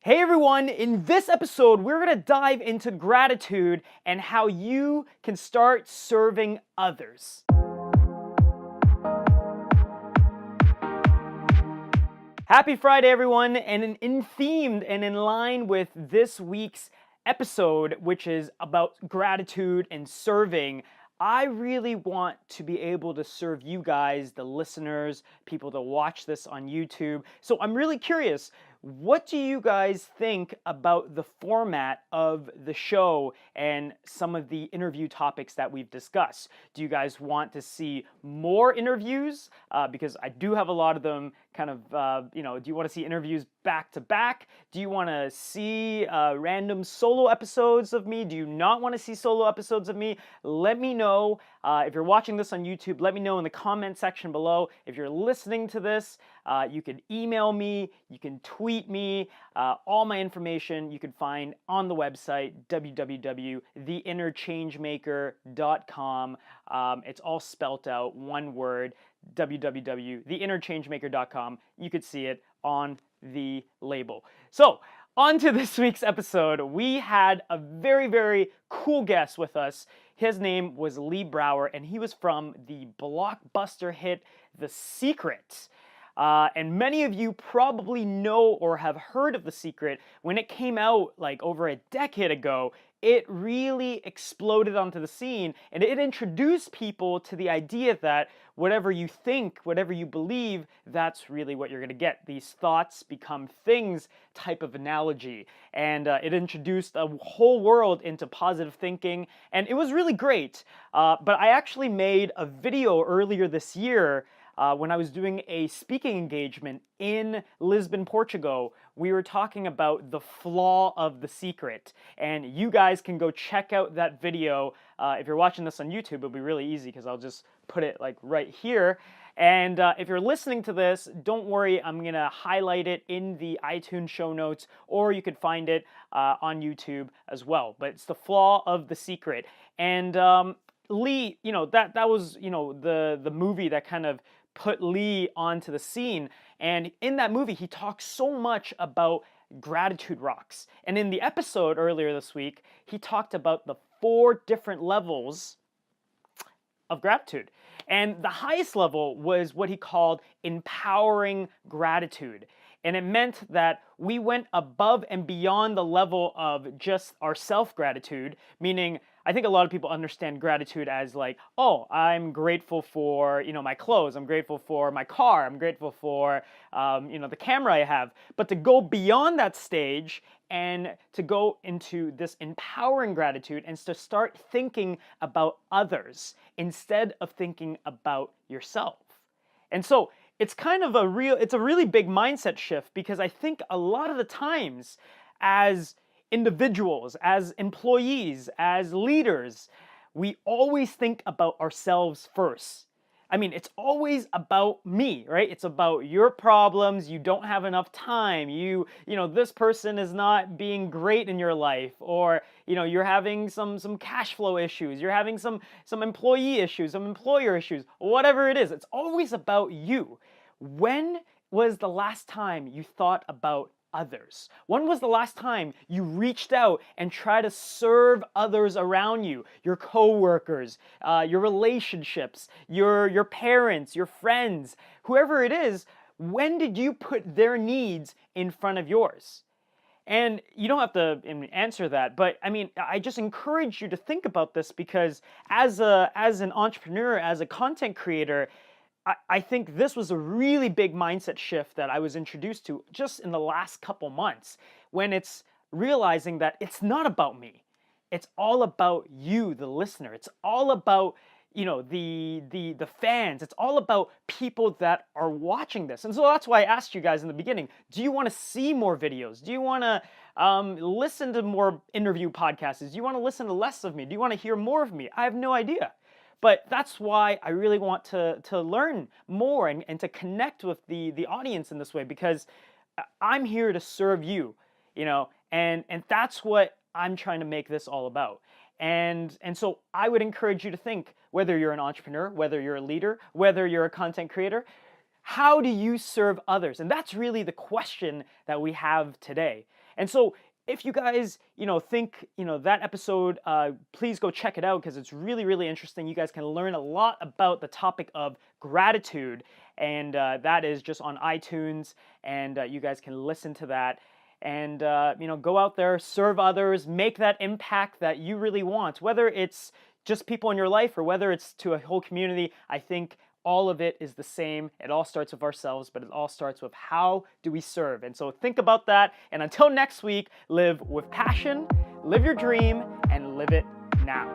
Hey everyone, in this episode, we're going to dive into gratitude and how you can start serving others. Happy Friday, everyone, and in themed and in line with this week's episode, which is about gratitude and serving, I really want to be able to serve you guys, the listeners, people that watch this on YouTube. So I'm really curious, what do you guys think about the format of the show and some of the interview topics that we've discussed? Do you guys want to see more interviews? Because I do have a lot of them kind of, do you want to see interviews back to back? Do you want to see random solo episodes of me? Do you not want to see solo episodes of me? Let me know. If you're watching this on YouTube, let me know in the comment section below. If you're listening to this, you can email me, you can tweet me. All my information you can find on the website, www.theinnerchangemaker.com. It's all spelt out, one word, www.theinnerchangemaker.com. You could see it on the label. So, on to this week's episode. We had a very, very cool guest with us. His name was Lee Brower, and he was from the blockbuster hit The Secret. And many of you probably know or have heard of The Secret. When it came out like over a decade ago, it really exploded onto the scene, and it introduced people to the idea that whatever you think, whatever you believe, that's really what you're going to get. These thoughts become things type of analogy. And it introduced a whole world into positive thinking, and it was really great. But I actually made a video earlier this year when I was doing a speaking engagement in Lisbon, Portugal. We were talking about the flaw of The Secret, and you guys can go check out that video. If you're watching this on YouTube, it'll be really easy because I'll just put it like right here. And if you're listening to this, don't worry, I'm gonna highlight it in the iTunes show notes, or you could find it on YouTube as well. But it's the flaw of The Secret. And Lee, that was the movie that kind of put Lee onto the scene. And in that movie, he talks so much about gratitude rocks. And in the episode earlier this week, he talked about the 4 different levels of gratitude. And the highest level was what he called empowering gratitude. And it meant that we went above and beyond the level of just our self-gratitude, meaning I think a lot of people understand gratitude as like, oh, I'm grateful for, my clothes. I'm grateful for my car. I'm grateful for, the camera I have. But to go beyond that stage and to go into this empowering gratitude and to start thinking about others instead of thinking about yourself. And so it's kind of a really big mindset shift, because I think a lot of the times as individuals, as employees, as leaders, we always think about ourselves first. I mean, it's always about me, right? It's about your problems. You don't have enough time. This person is not being great in your life, or, you're having some cash flow issues. You're having some employee issues, some employer issues, whatever it is. It's always about you. When was the last time you thought about others? When was the last time you reached out and tried to serve others around you, your coworkers, your relationships, your parents, your friends, whoever it is? When did you put their needs in front of yours? And you don't have to answer that, but I mean, I just encourage you to think about this, because as an entrepreneur, as a content creator, I think this was a really big mindset shift that I was introduced to just in the last couple months, when it's realizing that it's not about me. It's all about you, the listener. It's all about, the fans. It's all about people that are watching this. And so that's why I asked you guys in the beginning, do you want to see more videos? Do you want to listen to more interview podcasts? Do you want to listen to less of me? Do you want to hear more of me? I have no idea. But that's why I really want to learn more and to connect with the audience in this way, because I'm here to serve you, and that's what I'm trying to make this all about. And so I would encourage you to think, whether you're an entrepreneur, whether you're a leader, whether you're a content creator, how do you serve others? And that's really the question that we have today. And so if you guys, think, that episode, please go check it out because it's really, really interesting. You guys can learn a lot about the topic of gratitude, and that is just on iTunes, and you guys can listen to that. And go out there, serve others, make that impact that you really want, whether it's just people in your life or whether it's to a whole community. I think all of it is the same. It all starts with ourselves, but it all starts with how do we serve. And so think about that. And until next week, live with passion, live your dream, and live it now.